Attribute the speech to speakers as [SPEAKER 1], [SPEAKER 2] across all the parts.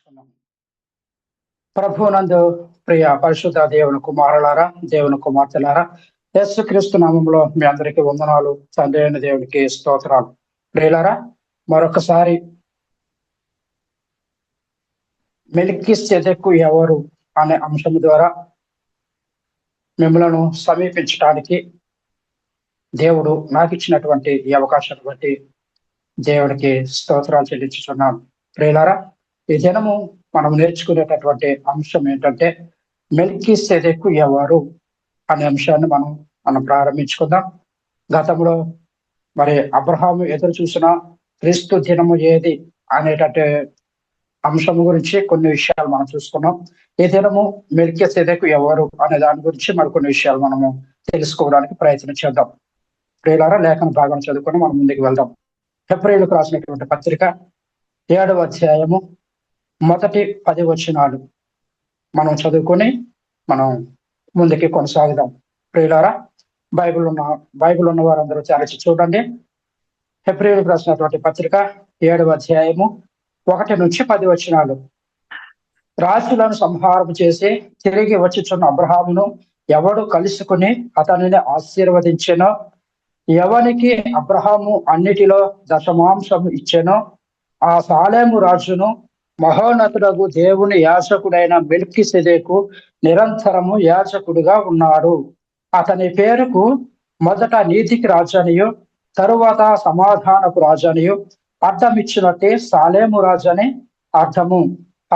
[SPEAKER 1] ప్రార్థించుకున్నాం. ప్రభునందు ప్రియ పరిశుద్ధ దేవుని కుమారులారా, దేవుని కుమార్తెలారా, యేసుక్రీస్తు నామంలో మీ అందరికీ వందనాలు. తండ్రి అయిన దేవునికి స్తోత్రాలు. ప్రియులారా, మరొకసారి మెల్కీసెదెకు ఎవరు అనే అంశం ద్వారా మిమ్మలను సమీపించడానికి దేవుడు నాకు ఇచ్చినటువంటి ఈ అవకాశాన్ని బట్టి దేవుడికి స్తోత్రాలు చెల్లించుచున్నాను. ప్రియులారా, ఈ దినము మనం నేర్చుకునేటటువంటి అంశం ఏంటంటే మెల్కీసెదెకు ఎవరు అనే అంశాన్ని మనం ప్రారంభించుకుందాం. గతంలో మరి అబ్రహాము ఎదురు చూసిన క్రీస్తు దినము ఏది అనేటట్టు అంశం గురించి కొన్ని విషయాలు మనం చూసుకున్నాం. ఈ దినము మెల్కీసెదెకు ఎవరు అనే దాని గురించి మరికొన్ని విషయాలు మనము తెలుసుకోవడానికి ప్రయత్నం చేద్దాం. ప్రియులారా, లేఖన భాగం చదువుకొని మనం ముందుకు వెళ్దాం. హెబ్రీయులకు రాసినటువంటి పత్రిక 7వ అధ్యాయము మొదటి 10 వచనాలు మనం చదువుకొని మనం ముందుకి కొనసాగుదాం. ప్రియులారా, బైబిల్ ఉన్న వారందరూ చాలించి చూడండి. హెబ్రీయులకు రాసినటువంటి పత్రిక 7వ అధ్యాయము 1 నుంచి 10 వచనాలు. రాజులను సంహారం చేసి తిరిగి వచ్చుచున్న అబ్రహామును ఎవడు కలుసుకుని అతనిని ఆశీర్వదించెనో, ఎవనికి అబ్రహాము అన్నిటిలో దశమాంశము ఇచ్చెనో, ఆ సాలేము రాజును మహోన్నతుడగు దేవుని యాజకుడైన మెల్కీసెదెకు నిరంతరము యాజకుడిగా ఉన్నాడు. అతని పేరుకు మొదట నీతికి రాజనియు తరువాత సమాధానపు రాజనియు అర్థమిచ్చినట్టే సాలేము రాజని అర్థము.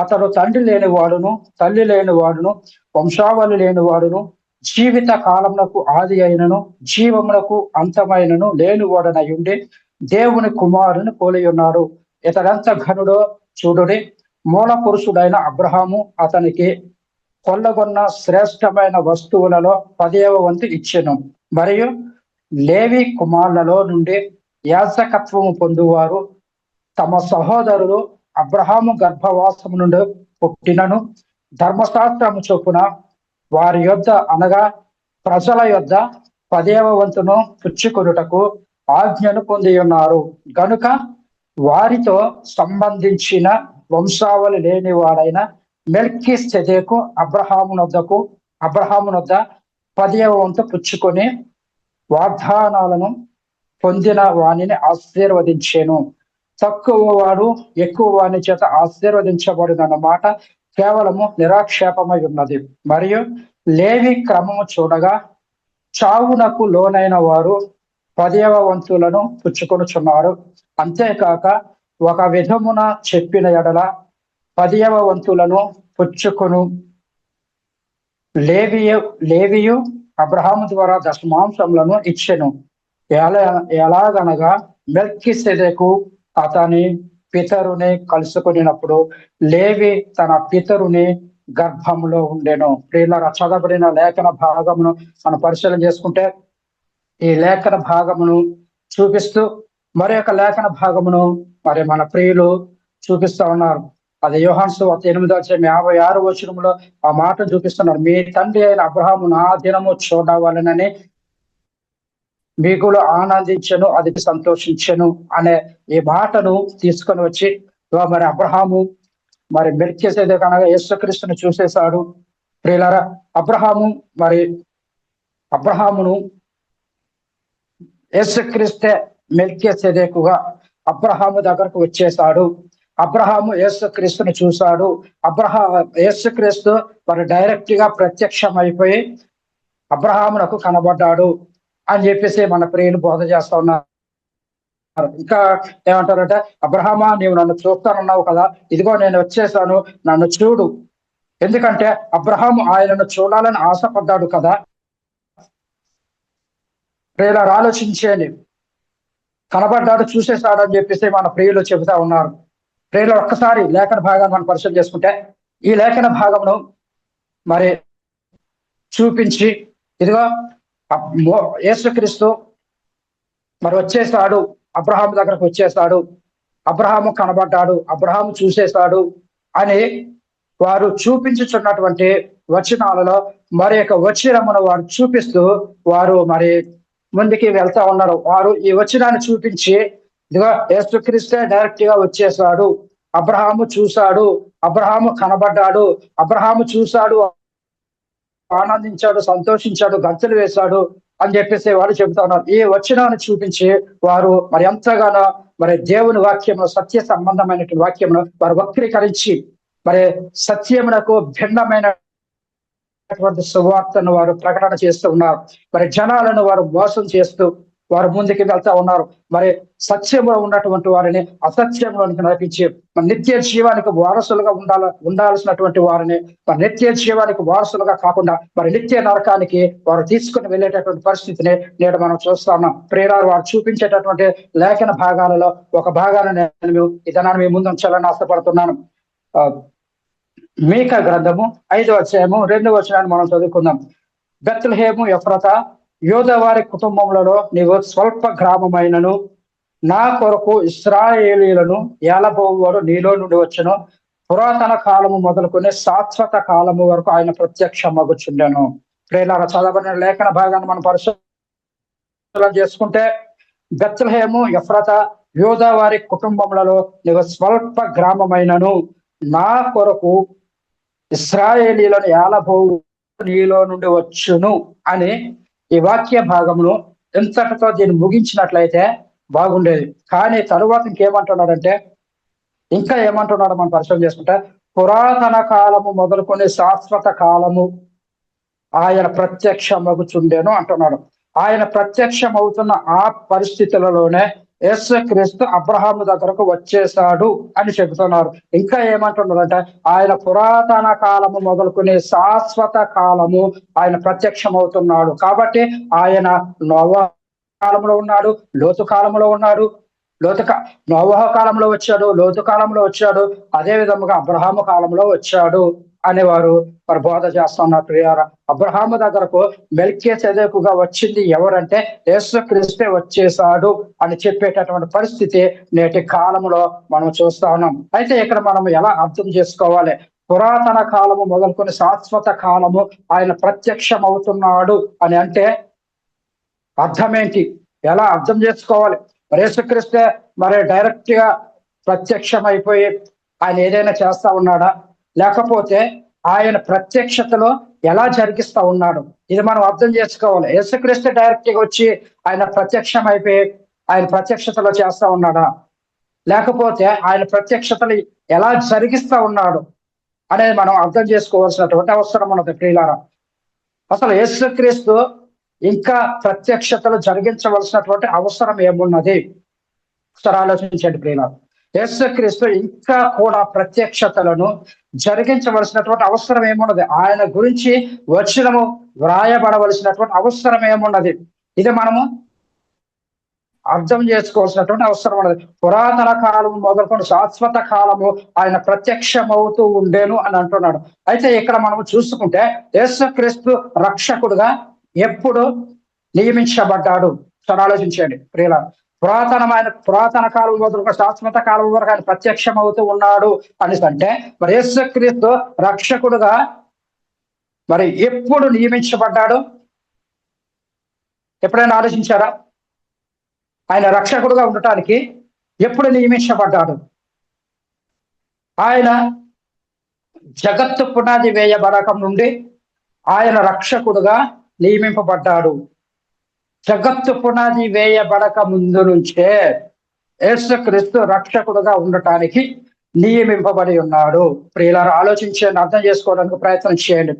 [SPEAKER 1] అతడు తండ్రి లేనివాడును తల్లి లేనివాడును వంశావళి లేనివాడును జీవిత కాలమునకు ఆది అయినను జీవమునకు అంతమైనను లేనివాడనయుండి దేవుని కుమారుని పోలి ఉన్నాడు. ఇతడంత ఘనుడో చూడుడి. మూల పురుషుడైన అబ్రహాము అతనికి కొల్లగొన్న శ్రేష్టమైన వస్తువులలో 10వ వంతు ఇచ్చెను. మరియు లేవి కుమారులలో నుండి యాజకత్వము పొందువారు తమ సహోదరులు అబ్రహాము గర్భవాసము నుండి పుట్టినను ధర్మశాస్త్రము చొప్పున వారి యొద్ద అనగా ప్రజల యొద్ద 10వ వంతును పుచ్చుకొనుటకు ఆజ్ఞను పొంది ఉన్నారు. గనుక వారితో సంబంధించిన వంశావళి లేని వాడైన మెల్కీసెదెకు అబ్రహామునొద్ద 10వ వంతు పుచ్చుకొని వాగ్దానాలను పొందిన వాణిని ఆశీర్వదించెను. తక్కువ వాడు ఎక్కువ వాని చేత ఆశీర్వదించబడినమాట కేవలము నిరాక్షేపమై ఉన్నది. మరియు లేవి క్రమము చూడగా చావునకు లోనైన వారు 10వ వంతులను పుచ్చుకొనుచున్నారు. అంతేకాక ఒక విధమున చెప్పిన ఎడల 10వ వంతులను పుచ్చుకొను లేవియు అబ్రహాము ద్వారా దశమాంశములను ఇచ్చెను. ఎలాగనగా మెల్కీసెదెకు అతని పితరుని కలుసుకున్నప్పుడు లేవి తన పితరుని గర్భంలో ఉండెను. ప్రియులారా, చదవబడిన లేఖన భాగమును మనం పరిశీలన చేసుకుంటే ఈ లేఖన భాగమును చూపిస్తూ మరొక లేఖన భాగమును మరి మన ప్రియులు చూపిస్తా ఉన్నారు. అది యోహాను సువార్త 8వ అధ్యాయం 56వ వచనంలో ఆ మాట చూపిస్తున్నారు. మీ తండ్రి అయిన అబ్రహాము నా దినము చూడవలెనని మిగులు ఆనందించెను, అది సంతోషించెను అనే ఈ మాటను తీసుకొని వచ్చి మరి అబ్రహాము మరి మెల్కీసెదెకు అనగా యేసుక్రీస్తును చూసేశాడు. ప్రియులారా, అబ్రహామును యేసుక్రీస్తే మెల్కీసెదెకుగా అబ్రహాము దగ్గరకు వచ్చేశాడు. అబ్రహాము యేసుక్రీస్తును చూశాడు. యేసుక్రీస్తు మరి డైరెక్ట్ గా ప్రత్యక్షమైపోయి అబ్రహామునకు కనబడ్డాడు అని చెప్పేసి మన ప్రియులు బోధ చేస్తా ఉన్నారు. ఇంకా ఏమంటారంటే, అబ్రహామా నీవు నన్ను చూస్తానన్నావు కదా, ఇదిగో నేను వచ్చేసాను, నన్ను చూడు. ఎందుకంటే అబ్రహాము ఆయనను చూడాలని ఆశపడ్డాడు కదా. ప్రియులు ఆలోచించేయండి, కనబడ్డాడు, చూసేశాడు అని చెప్పేసి మన ప్రియులు చెబుతా ఉన్నారు. ప్రియులు ఒక్కసారి లేఖన భాగాన్ని మనం పరిశీలన చేసుకుంటే ఈ లేఖన భాగమును మరి చూపించి ఇదిగో యేసుక్రీస్తు మరి వచ్చేసాడు, అబ్రహాము దగ్గరకు వచ్చేసాడు, అబ్రహాము కనబడ్డాడు, అబ్రహాము చూసేశాడు అని వారు చూపించుచున్నటువంటి వచనాలలో మరి యొక్క వచనమును వారు చూపిస్తూ వారు మరి ముందుకి వెళ్తా ఉన్నారు. వారు ఈ వచనాన్ని చూపించి ఇదిగో యేసుక్రీస్తే డైరెక్ట్ గా వచ్చేసాడు అబ్రహాము చూశాడు, అబ్రహాము కనబడ్డాడు, అబ్రహాము చూశాడు, ఆనందించాడు, సంతోషించాడు, గంతులు వేశాడు అని చెప్పేసి వారు చెబుతా ఉన్నారు. ఈ వచనాన్ని చూపించి వారు మరి ఎంతగానో మరి దేవుని వాక్యమును, సత్య సంబంధమైనటువంటి వాక్యమును వారు వక్రీకరించి మరి సత్యమునకు భిన్నమైనటువంటి సువార్తను వారు ప్రకటన చేస్తూ ఉన్నారు. మరి జనాలను వారు మోసం చేస్తూ వారు ముందుకు వెళ్తా ఉన్నారు. మరి సత్యంలో ఉన్నటువంటి వారిని అసత్యంలోనికి నడిపించి మరి నిత్య జీవానికి వారసులుగా ఉండాల్సినటువంటి వారిని మరి నిత్య జీవానికి వారసులుగా కాకుండా మరి నిత్య నరకానికి వారు తీసుకుని వెళ్ళేటటువంటి పరిస్థితిని నేడు మనం చూస్తా ఉన్నాం. ప్రేరాలు వారు చూపించేటటువంటి లేఖన భాగాలలో ఒక భాగాన్ని నేను ఈ దినాన్ని మీ ముందు ఉంచాలని ఆశపడుతున్నాను. మీకా గ్రంథము 5వ అధ్యాయము 2వ వచనాన్ని మనం చదువుకుందాం. బెత్లెహేము ఎఫ్రాతా, యోధా వారి కుటుంబములలో నీవు స్వల్ప గ్రామమైనను నా కొరకు ఇశ్రాయేలీయులను ఏలబోవాడు నీలో నుండి వచ్చును. పురాతన కాలము మొదలుకొని శాశ్వత కాలము వరకు ఆయన ప్రత్యక్షమగుచుండెను. ప్రేలార చదవబడిన లేఖన భాగాన్ని మనం పరిశీలన చేసుకుంటే, బెత్లెహేము ఎఫ్రాతా, యోధా వారి కుటుంబములలో నీవు స్వల్ప గ్రామమైనను నా కొరకు ఇశ్రాయేలీయులను ఏలబోవు నీలో నుండి వచ్చును అని ఈ వాక్య భాగమును ఎంతటితో దీన్ని ముగించినట్లయితే బాగుండేది. కానీ తరువాత ఇంకేమంటున్నాడంటే, ఇంకా ఏమంటున్నాడో మనం పరిశీలన చేసుకుంటే, పురాతన కాలము మొదలుకొని శాశ్వత కాలము ఆయన ప్రత్యక్షమగుచుండెను అంటున్నాడు. ఆయన ప్రత్యక్షం అవుతున్న ఆ పరిస్థితులలోనే యేసుక్రీస్తు అబ్రహాము దగ్గరకు వచ్చేసాడు అని చెబుతున్నారు. ఇంకా ఏమంటున్నారంటే, ఆయన పురాతన కాలము మొదలుకునే శాశ్వత కాలము ఆయన ప్రత్యక్షం అవుతున్నాడు. కాబట్టి ఆయన నోవహు కాలంలో ఉన్నాడు, లోతు కాలంలో ఉన్నాడు, నోవహు కాలంలో వచ్చాడు, లోతు కాలంలో వచ్చాడు, అదే విధముగా అబ్రహాము కాలంలో వచ్చాడు అనేవారు మరి బోధ చేస్తున్నారు. ప్రియారా, అబ్రహాము దగ్గరకు మెల్కీసెదెకుగా వచ్చింది ఎవరంటే యేసుక్రీస్తే వచ్చేసాడు అని చెప్పేటటువంటి పరిస్థితి నేటి కాలంలో మనం చూస్తా ఉన్నాం. అయితే ఇక్కడ మనం ఎలా అర్థం చేసుకోవాలి? పురాతన కాలము మొదలుకొని శాశ్వత కాలము ఆయన ప్రత్యక్షం అవుతున్నాడు అని అంటే అర్థం ఏంటి? ఎలా అర్థం చేసుకోవాలి? మరి యేసుక్రీస్తే మరి డైరెక్ట్ గా ప్రత్యక్షం అయిపోయి ఆయన ఏదైనా చేస్తా ఉన్నాడా, లేకపోతే ఆయన ప్రత్యక్షతలో ఎలా జరిగిస్తా ఉన్నాడు? ఇది మనం అర్థం చేసుకోవాలి. యేసుక్రీస్తు డైరెక్ట్ గా వచ్చి ఆయన ప్రత్యక్షం అయిపోయి ఆయన ప్రత్యక్షతలో చేస్తా ఉన్నాడా, లేకపోతే ఆయన ప్రత్యక్షతలు ఎలా జరిగిస్తా ఉన్నాడు అనేది మనం అర్థం చేసుకోవాల్సినటువంటి అవసరం ఉన్నది. ప్రియులారా, అసలు యేసుక్రీస్తు ఇంకా ప్రత్యక్షతలు జరిగించవలసినటువంటి అవసరం ఏమున్నది? ఒకసారి ఆలోచించండి ప్రియులారా. యేసుక్రీస్తు ఇంకా కూడా ప్రత్యక్షతలను జరిగించవలసినటువంటి అవసరం ఏమున్నది? ఆయన గురించి వచనము వ్రాయబడవలసినటువంటి అవసరం ఏమున్నది? ఇది మనము అర్థం చేసుకోవాల్సినటువంటి అవసరం ఉన్నది. పురాతన కాలము మొదలుకొని శాశ్వత కాలము ఆయన ప్రత్యక్షమవుతూ ఉండేను అని అంటున్నాడు. అయితే ఇక్కడ మనము చూసుకుంటే యేసుక్రీస్తు రక్షకుడుగా ఎప్పుడు నియమించబడ్డాడు? సరే ఆలోచించండి ప్రియుల. పురాతన కాలం మొదలుకొని శాశ్వత కాలం వరకు ఆయన ప్రత్యక్షం అవుతూ ఉన్నాడు అనేసి అంటే మరి యేసుక్రీస్తు రక్షకుడుగా మరి ఎప్పుడు నియమించబడ్డాడు? ఎప్పుడైనా ఆలోచించారా? ఆయన రక్షకుడుగా ఉండటానికి ఎప్పుడు నియమించబడ్డాడు? ఆయన జగత్తు పునాది వేయబడకం నుండి ఆయన రక్షకుడుగా నియమింపబడ్డాడు. జగత్తు పునాది వేయబడక ముందు నుంచే యేసుక్రీస్తు రక్షకుడుగా ఉండటానికి నియమింపబడి ఉన్నాడు. ప్రియులారా, ఆలోచించండి, అర్థం చేసుకోవడానికి ప్రయత్నం చేయండి.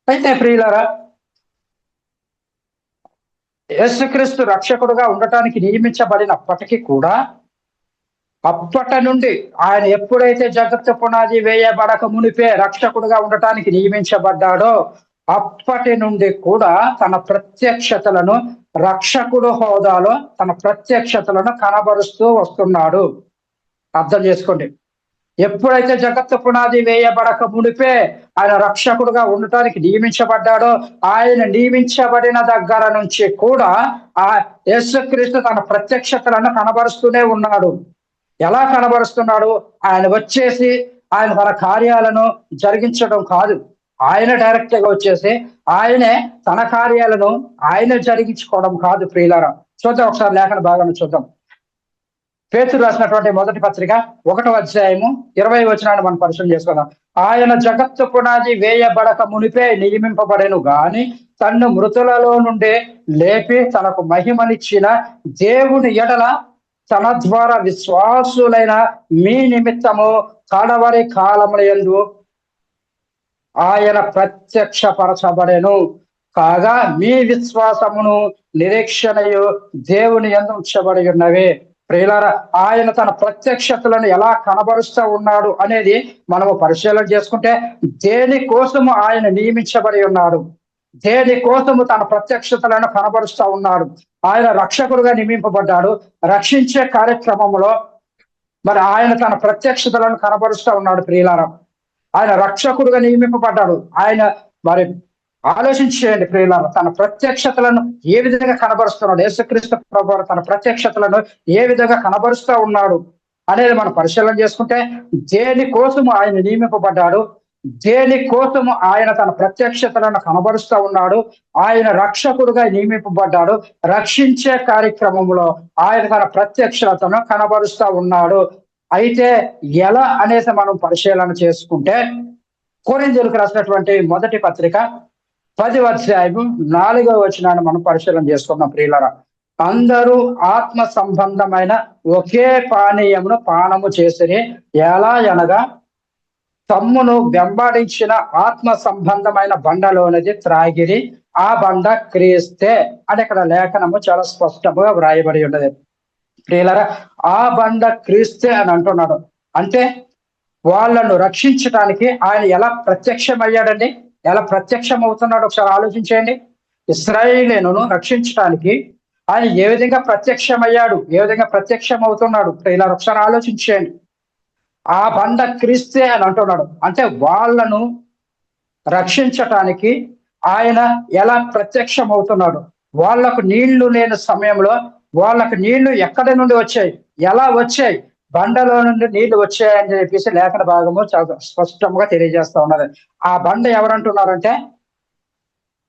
[SPEAKER 1] అయితే ప్రియులారా, యేసుక్రీస్తు రక్షకుడుగా ఉండటానికి నియమించబడినప్పటికీ కూడా అప్పటి నుండి ఆయన ఎప్పుడైతే జగత్తు పునాది వేయబడక మునిపే రక్షకుడుగా ఉండటానికి నియమించబడ్డాడో అప్పటి నుండి కూడా తన ప్రత్యక్షతలను రక్షకుడు హోదాలో తన ప్రత్యక్షతలను కనబరుస్తూ వస్తున్నాడు. అర్థం చేసుకోండి. ఎప్పుడైతే జగత్తు పునాది వేయబడక మునిపే ఆయన రక్షకుడుగా ఉండటానికి నియమించబడ్డాడో ఆయన నియమించబడిన దగ్గర నుంచి కూడా ఆ యేసుక్రీస్తు తన ప్రత్యక్షతలను కనబరుస్తూనే ఉన్నాడు. ఎలా కనబరుస్తున్నాడు? ఆయన వచ్చేసి ఆయన తన కార్యాలను జరిగించడం కాదు, ఆయన డైరెక్ట్ గా వచ్చేసి ఆయనే తన కార్యాలను ఆయన జరిగించుకోవడం కాదు. ప్రియులారా, చూద్దాం ఒకసారి లేఖన భాగాన్ని చూద్దాం. పేతురు రాసినటువంటి మొదటి పత్రిక 1వ అధ్యాయము 20వ వచనాన్ని మనం పరిశీలన చేసుకుందాం. ఆయన జగత్తు పునాది వేయబడక మునిపే నియమింపబడెను గాని తన్ను మృతులలో నుండే లేపి తనకు మహిమనిచ్చిన దేవుని ఎడల తన ద్వారా విశ్వాసులైన మీ నిమిత్తము కడవరి కాలములందు ఆయన ప్రత్యక్షపరచబడెను. కాగా మీ విశ్వాసమును నిరీక్షణయు దేవుని యందు ఉంచబడి ఉన్నవే. ప్రియులారా, ఆయన తన ప్రత్యక్షతలను ఎలా కనబరుస్తూ ఉన్నాడు అనేది మనము పరిశీలన చేసుకుంటే, దేని కోసము ఆయన నియమించబడి ఉన్నాడు, దేని కోసము తన ప్రత్యక్షతలను కనబరుస్తూ ఉన్నాడు. ఆయన రక్షకుడుగా నియమింపబడ్డాడు. రక్షించే కార్యక్రమంలో మరి ఆయన తన ప్రత్యక్షతలను కనబరుస్తూ ఉన్నాడు. ప్రియులారా, ఆయన రక్షకుడుగా నియమింపబడ్డాడు. ఆయన మరి ఆలోచించేయండి ప్రియులారా, తన ప్రత్యక్షతలను ఏ విధంగా కనబరుస్తున్నాడు, యేసుక్రీస్తు ప్రభువు తన ప్రత్యక్షతలను ఏ విధంగా కనబరుస్తూ ఉన్నాడు అనేది మనం పరిశీలన చేసుకుంటే, దేని కోసము ఆయన నియమింపబడ్డాడు, దేని కోసము ఆయన తన ప్రత్యక్షతలను కనబరుస్తూ ఉన్నాడు, ఆయన రక్షకుడుగా నియమింపబడ్డాడు. రక్షించే కార్యక్రమంలో ఆయన తన ప్రత్యక్షతను కనబరుస్తూ ఉన్నాడు. అయితే ఎలా అనేసి మనం పరిశీలన చేసుకుంటే, కొరింథీయులకు రాసినటువంటి మొదటి పత్రిక 10వ అధ్యాయము 4వ వచనాన్ని మనం పరిశీలన చేసుకున్నాం. ప్రియులారా, అందరూ ఆత్మ సంబంధమైన ఒకే పానీయమును పానము చేసిరి. ఎలా అనగా తమ్మును వెంబడించిన ఆత్మ సంబంధమైన బండలోనిది త్రాగిరి, ఆ బండ క్రీస్తే అని ఇక్కడ లేఖనము చాలా స్పష్టంగా వ్రాయబడి ఉన్నది. ప్రియులారా, ఆ బండ క్రీస్తే అని అంటున్నాడు. అంటే వాళ్ళను రక్షించడానికి ఆయన ఎలా ప్రత్యక్షమయ్యాడండి, ఎలా ప్రత్యక్షం అవుతున్నాడు ఒకసారి ఆలోచించేయండి. ఇశ్రాయేలును రక్షించడానికి ఆయన ఏ విధంగా ప్రత్యక్షమయ్యాడు, ఏ విధంగా ప్రత్యక్షం అవుతున్నాడు ప్రియులారా ఒకసారి ఆలోచించేయండి. ఆ బండ క్రీస్తే అని అంటున్నాడు. అంటే వాళ్ళను రక్షించటానికి ఆయన ఎలా ప్రత్యక్షం అవుతున్నాడు. వాళ్లకు నీళ్లు లేని సమయంలో వాళ్ళకు నీళ్లు ఎక్కడి నుండి వచ్చాయి, ఎలా వచ్చాయి, బండలో నుండి నీళ్లు వచ్చాయని చెప్పేసి లేఖన భాగము చాలా స్పష్టంగా తెలియజేస్తా ఉన్నది. ఆ బండ ఎవరంటున్నారంటే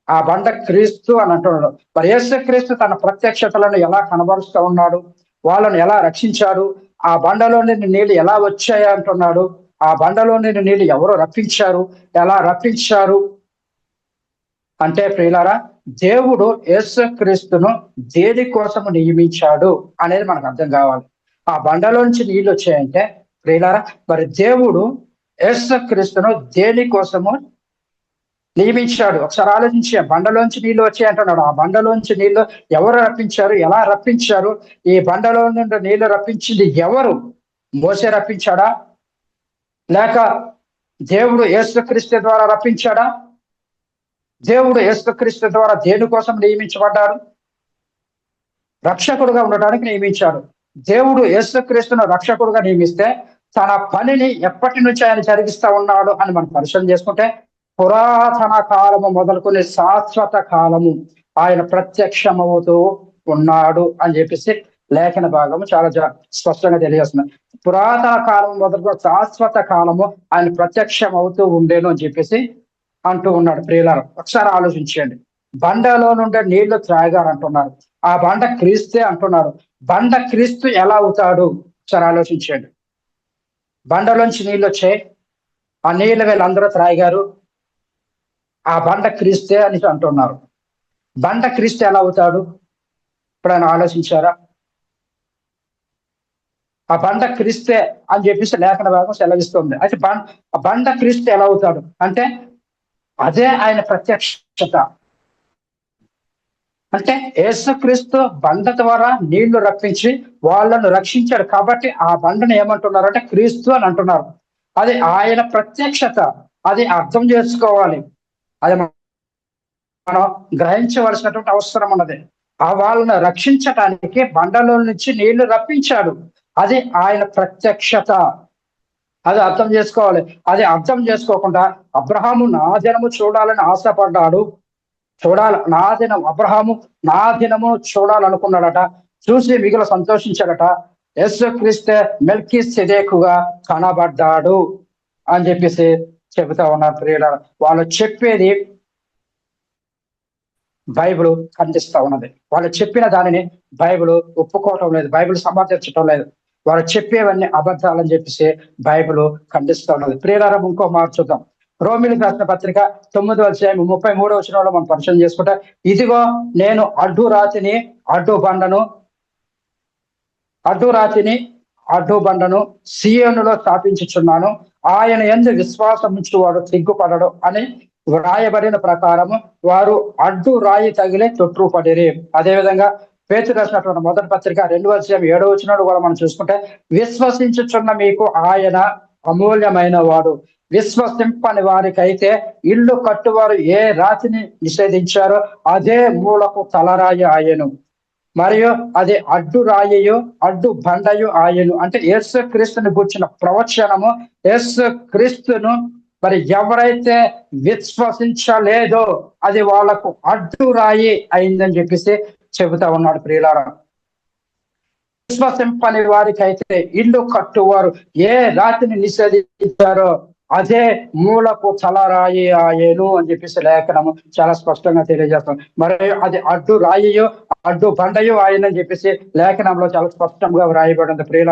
[SPEAKER 1] ఆ బండ క్రీస్తు అని అంటున్నాడు. మరి యేసుక్రీస్తు తన ప్రత్యక్షతలను ఎలా కనబరుస్తూ ఉన్నాడు, వాళ్ళను ఎలా రక్షించాడు, ఆ బండలో నుండి నీళ్లు ఎలా వచ్చాయి అంటున్నాడు. ఆ బండలో నుండి నీళ్లు ఎవరు రప్పించారు, ఎలా రప్పించారు అంటే ప్రియులారా, దేవుడు యేసుక్రీస్తును దేని కోసము నియమించాడు అనేది మనకు అర్థం కావాలి. ఆ బండలోంచి నీళ్ళు వచ్చాయంటే ప్రియులారా, మరి దేవుడు యేసుక్రీస్తును దేని కోసము నియమించాడు ఒకసారి ఆలోచించి. బండలోంచి నీళ్లు వచ్చాయి అంటున్నాడు. ఆ బండలోంచి నీళ్లు ఎవరు రప్పించారు, ఎలా రప్పించారు, ఈ బండలో నుండి నీళ్లు రప్పించింది ఎవరు? మోసే రప్పించాడా, లేక దేవుడు యేసుక్రీస్తు ద్వారా రప్పించాడా? దేవుడు యేసుక్రీస్తు ద్వారా దేనికోసం నియమించబడ్డాడు? రక్షకుడుగా ఉండటానికి నియమించాడు. దేవుడు యేసుక్రీస్తును రక్షకుడుగా నియమిస్తే తన పనిని ఎప్పటి నుంచి ఆయన జరిగిస్తా ఉన్నాడు అని మనం పరిశీలన చేసుకుంటే, పురాతన కాలము మొదలుకొని శాశ్వత కాలము ఆయన ప్రత్యక్షమవుతూ ఉన్నాడు అని చెప్పేసి లేఖన భాగము చాలా స్పష్టంగా తెలియజేస్తుంది. పురాతన కాలం మొదలుకొని శాశ్వత కాలము ఆయన ప్రత్యక్షం అవుతూ ఉండేను అని చెప్పేసి అంటూ ఉన్నాడు. ప్రియులారా, ఒకసారి ఆలోచించండి. బండలో నుండి నీళ్లు త్రాగారు అంటున్నారు. ఆ బండ క్రీస్తే అంటున్నారు. బండ క్రీస్తు ఎలా అవుతాడు ఒకసారి ఆలోచించండి. బండలోంచి నీళ్ళు వచ్చాయి, ఆ నీళ్ళు వీళ్ళందరూ త్రాగారు, ఆ బండ క్రీస్తే అని అంటున్నారు. బండ క్రీస్తు ఎలా అవుతాడు ఇప్పుడు ఆయన ఆలోచించారా? ఆ బండ క్రీస్తే అని చెప్పేసి లేఖన భాగం సెలవిస్తుంది. అయితే ఆ బండ క్రీస్తు ఎలా అవుతాడు అంటే అదే ఆయన ప్రత్యక్షత. అంటే యేసుక్రీస్తు బండ ద్వారా నీళ్లు రప్పించి వాళ్ళను రక్షించాడు కాబట్టి ఆ బండను ఏమంటున్నారు అంటే క్రీస్తు అని అంటున్నారు. అది ఆయన ప్రత్యక్షత, అది అర్థం చేసుకోవాలి, అది మనం గ్రహించవలసినటువంటి అవసరం ఉన్నది. ఆ వాళ్ళను రక్షించటానికి బండలో నుంచి నీళ్లు రప్పించాడు, అది ఆయన ప్రత్యక్షత. అది అర్థం చేసుకోవాలి. అది అర్థం చేసుకోకుండా అబ్రహాము నా దినము చూడాలని ఆశపడ్డాడు, అబ్రహాము నా దినము చూడాలనుకున్నాడట, చూసి మిగులు సంతోషించాడట. యేసుక్రీస్తే మెల్కీసెదెకుగా కనబడ్డాడు అని చెప్పేసి చెబుతా ఉన్నారు. ప్రియులారా, వాళ్ళు చెప్పేది బైబిల్ ఖండిస్తా ఉన్నది. వాళ్ళు చెప్పిన దానిని బైబిల్ ఒప్పుకోవటం లేదు, బైబిల్ సమర్థించటం లేదు. వారు చెప్పేవన్నీ అబద్ధాలని చెప్పేసి బైబిల్ ఖండిస్తూ ఉన్నది. ప్రియులారా, ఇంకో మాట చూద్దాం. రోమిలికి రాసిన పత్రిక 9వ అధ్యాయం 33వ వచనంలో మనం పరిశీలన చేసుకుంటే, ఇదిగో నేను అడ్డు బండను సియోనులో స్థాపించుచున్నాను, ఆయన యందు విశ్వాసం ఉంచువాడు సిగ్గుపడడు అని వ్రాయబడిన ప్రకారము వారు అడ్డు రాయి తగిలే తొట్రుపడిరి. అదేవిధంగా పేతురు రాసినటువంటి మొదటి పత్రిక 2వ అధ్యాయం 7వ వచనంలో కూడా మనం చూసుకుంటే, విశ్వసించుచున్న మీకు ఆయన అమూల్యమైన వాడు, విశ్వసింపని వారికైతే ఇల్లు కట్టువారు ఏ రాతిని నిషేధించారో అదే మూలకు తలరాయి ఆయను, మరియు అది అడ్డు రాయయు అడ్డు బండయు ఆయను. అంటే యేసు క్రీస్తుని కూర్చున్న ప్రవచనము, యేసు క్రీస్తును మరి ఎవరైతే విశ్వసించలేదో అది వాళ్లకు అడ్డు రాయి అయిందని చెప్పేసి చెబుతా ఉన్నాడు. ప్రియులారా, విశ్వసింపని వారికైతే ఇల్లు కట్టువారు ఏ రాతిని నిషేధించారో అదే మూలకు తలరాయి ఆయను అని చెప్పేసి లేఖనము చాలా స్పష్టంగా తెలియజేస్తాం. మరియు అది అడ్డు రాయియో అడ్డు బండయో ఆయన అని చెప్పేసి లేఖనంలో చాలా స్పష్టంగా వ్రాయబడింది. ప్రియుల,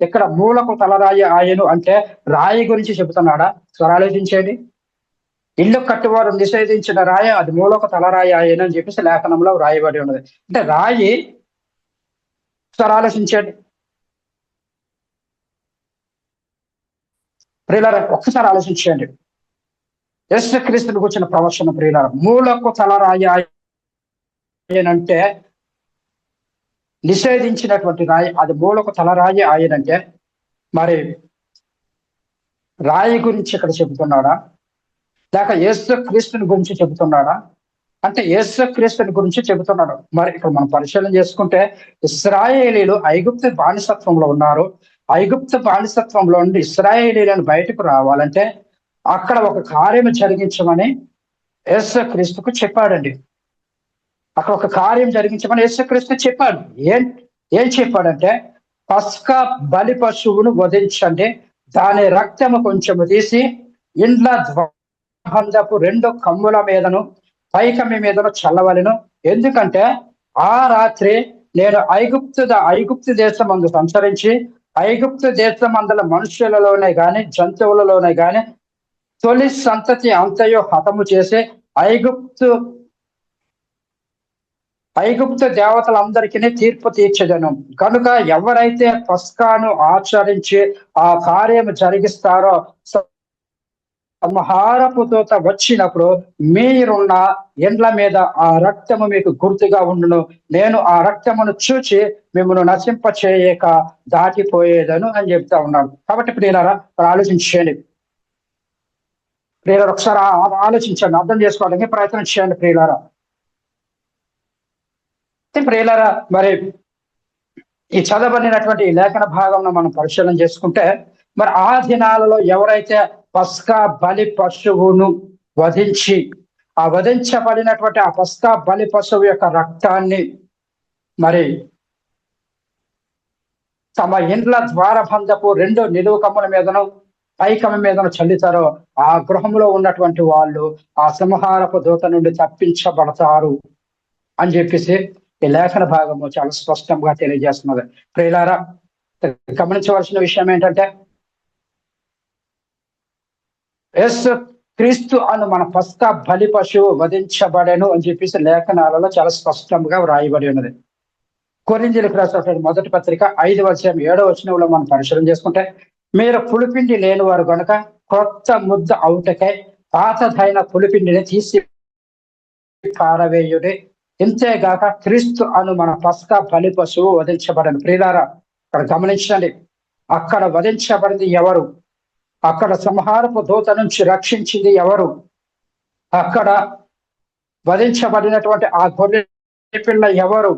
[SPEAKER 1] ఇక్కడ మూలకు తలరాయి ఆయను అంటే రాయి గురించి చెబుతున్నాడా? స్వరాలోచించేది. ఇల్లు కట్టువారు నిషేధించిన రాయి అది మూలకు తలరాయి ఆయన అని చెప్పేసి లేఖనంలో వ్రాయబడి ఉన్నది. అంటే రాయి, స్వరాలోచించండి ప్రియులారా, ఒక్కసారి ఆలోచించండి. యేసు క్రీస్తుని కూర్చున్న ప్రవచనం ప్రియులారా, మూలకు తలరాయి ఆయనంటే నిషేధించినటువంటి రాయి అది మూలకు తలరాయి ఆయనంటే మరి రాయి గురించి ఇక్కడ చెబుతున్నాడా లేక యేసు క్రీస్తుని గురించి చెబుతున్నాడా? అంటే యేసు క్రీస్తుని గురించి చెబుతున్నాడు. మరి ఇక్కడ మనం పరిశీలన చేసుకుంటే, ఇశ్రాయేలీలు ఐగుప్తు బానిసత్వంలో ఉన్నారు. ఐగుప్తు బానిసత్వంలో నుండి ఇశ్రాయేలీలను బయటకు రావాలంటే అక్కడ ఒక కార్యం జరిగించమని యేసు క్రీస్తుకు చెప్పాడండి. అక్కడ ఒక కార్యం జరిగించమని యేసు క్రీస్తు చెప్పాడు. ఏం చెప్పాడంటే, పస్కా బలి పశువును వధించండి, దాని రక్తము కొంచెము తీసి ఇండ్ల ద్వారబంధపు 2 కమ్ముల మీదను పైకమ్మి మీదను చల్లవలెను. ఎందుకంటే ఆ రాత్రి నేను ఐగుప్తు దేశమందు సంచరించి ఐగుప్తు దేశమందుల మనుషులలోనే గాని జంతువులలోనే గాని తొలి సంతతి అంతయో హతము చేసి ఐగుప్తు దేవతలందరికీ తీర్పు తీర్చదను. కనుక ఎవరైతే పస్కాను ఆచరించి ఆ కార్యము జరిగిస్తారో సంహారపు దూత వచ్చినప్పుడు మీరున్న ఎండ్ల మీద ఆ రక్తము మీకు గుర్తుగా ఉండును. నేను ఆ రక్తమును చూచి మిమ్మల్ని నశింప చేయక దాటిపోయేదను అని చెప్తా ఉన్నాడు. కాబట్టి ప్రియులారా, ఆలోచించండి. ప్రియులారా, ఒకసారి ఆలోచించండి, అర్థం చేసుకోవడానికి ప్రయత్నం చేయండి. ప్రియులారా, మరి ఈ చదవబడినటువంటి లేఖన భాగంలో మనం పరిశీలన చేసుకుంటే, మరి ఆ దినాలలో ఎవరైతే పస్కా బలి పశువును వధించి ఆ వధించబడినటువంటి ఆ పస్కా బలి పశువు యొక్క రక్తాన్ని మరి తమ ఇండ్ల ద్వారబంధపు 2 నిలువు కమ్ముల మీదను పైకమ్మ మీదను చల్లుతారో ఆ గృహంలో ఉన్నటువంటి వాళ్ళు ఆ సంహారపు దూత నుండి తప్పించబడతారు అని చెప్పేసి ఈ లేఖన భాగము చాలా స్పష్టంగా తెలియజేస్తున్నది. ప్రియులారా, గమనించవలసిన విషయం ఏంటంటే, యేసు క్రీస్తు అను మన పస్కా బలి పశువు వధించబడెను అని చెప్పేసి లేఖనాలలో చాలా స్పష్టంగా వ్రాయబడి ఉన్నది. కొరింథీయులకు రాసినటువంటి మొదటి పత్రిక 5వ అధ్యాయం 7వ వచనంలో మనం పరిశీలన చేసుకుంటే, మీరు పులిపిండి లేని వారు గనుక కొత్త ముద్ద అవుటకై పాతదైన పులిపిండిని తీసి పారవేయుడి. ఇంతేగాక క్రీస్తు అను మన పస్కా బలి పశువు వధించబడను. ప్రియులారా, అక్కడ గమనించండి, అక్కడ వధించబడింది ఎవరు? అక్కడ సంహారపు దూత నుంచి రక్షించింది ఎవరు? అక్కడ వధించబడినటువంటి ఆ గొర్రె పిల్ల ఎవరు?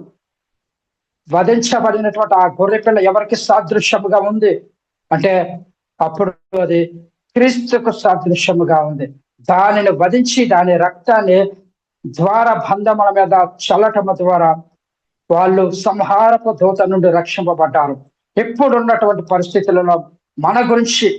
[SPEAKER 1] వధించబడినటువంటి ఆ గొర్రె పిల్ల ఎవరికి సాదృశ్యముగా ఉంది అంటే అప్పుడు అది క్రీస్తుకు సాదృశ్యముగా ఉంది. దానిని వధించి దాని రక్తాన్ని ద్వారబంధముల మీద చల్లటము ద్వారా వాళ్ళు సంహారపు దూత నుండి రక్షింపబడ్డారు. ఇప్పుడున్నటువంటి పరిస్థితులలో మన గురించి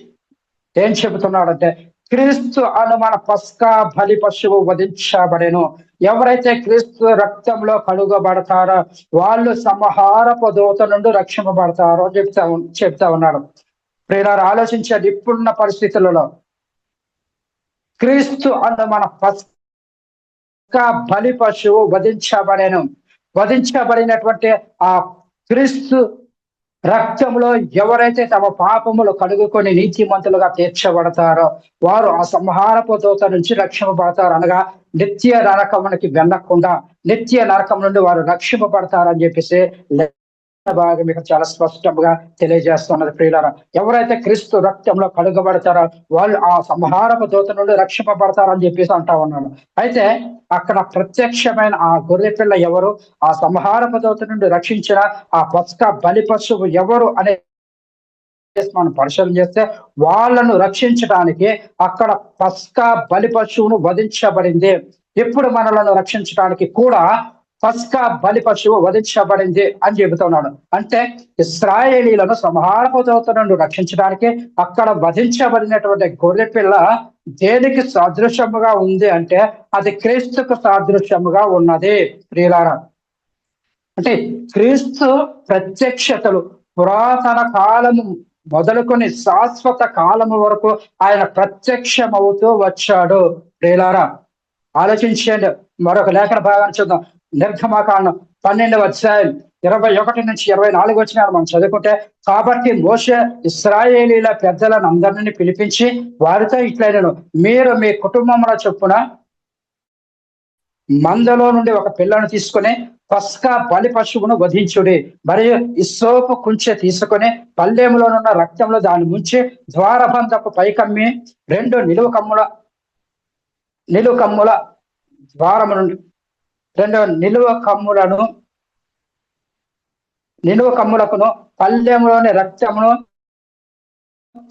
[SPEAKER 1] ఏం చెబుతున్నాడంటే, క్రీస్తు అను మన పస్కా బలి పశువు వధించబడెను. ఎవరైతే క్రీస్తు రక్తంలో కడుగబడతారో వాళ్ళు సంహారపు దూత నుండి రక్షింపబడతారో చెప్తా ఉన్నాడు. ప్రియులారా, ఆలోచించండి. ఇప్పుడున్న పరిస్థితులలో క్రీస్తు అను మన పస్కా బలి పశువు వధించబడినటువంటి ఆ క్రీస్తు రక్తంలో ఎవరైతే తమ పాపములు కడుగుకొని నీతిమంతులుగా తీర్చబడతారో వారు ఆ సంహారపు దూత నుంచి రక్షింపబడతారు. అనగా నిత్య నరకమునికి వెళ్ళకుండా నిత్య నరకం నుండి వారు రక్షింపబడతారని చెప్పేసి భాగం ఇక్కడ చాలా స్పష్టంగా తెలియజేస్తున్నది. ప్రియులారా, ఎవరైతే క్రీస్తు రక్తంలో కడుగబడతారో వాళ్ళు ఆ సంహారపు దూత నుండి రక్షింపబడతారని చెప్పేసి అంటా ఉన్నాడు. అయితే అక్కడ ప్రత్యక్షమైన ఆ గొర్రె పిల్ల ఎవరు, ఆ సంహారపు దూత నుండి రక్షించిన ఆ పస్కా బలి పశువు ఎవరు అనే మనం పరిశీలన చేస్తే వాళ్ళను రక్షించడానికి అక్కడ పస్కా బలి పశువును వధించబడింది. ఇప్పుడు మనలను రక్షించడానికి కూడా పస్కా బలి పశువు వధించబడింది అని చెబుతున్నాడు. అంటే ఇశ్రాయేలీలను సంహారపు దూత నుండి రక్షించడానికి అక్కడ వధించబడినటువంటి గొర్రె పిల్ల దేనికి సాదృశ్యముగా ఉంది అంటే అది క్రీస్తుకు సాదృశ్యముగా ఉన్నది. ప్రియులారా, అంటే క్రీస్తు ప్రత్యక్షతలు పురాతన కాలము మొదలుకొని శాశ్వత కాలము వరకు ఆయన ప్రత్యక్షమవుతూ వచ్చాడు. ప్రియులారా, ఆలోచించండి. మరొక లేఖన భాగాన్ని చూద్దాం. నిర్గమకాండం 12వ అధ్యాయం 21 నుంచి 24 వచనాలు మనం చదువుకుంటే, కాబట్టి మోషే ఇశ్రాయేలీల పెద్దలను అందరినీ పిలిపించి వారితో ఇట్లైనను, మీరు మీ కుటుంబముల చొప్పున మందలో నుండి ఒక పిల్లను తీసుకుని పస్కా బలి పశువును వధించుడి. మరియు ఇస్సోపు కుంచె తీసుకుని పల్లెములోనున్న రక్తంలో దాన్ని ముంచి ద్వారబంధపు పైకమ్మి 2 నిలువు కమ్ముల ద్వారము నుండి 2 నిలువ కమ్ములకును పల్లెములోని రక్తమును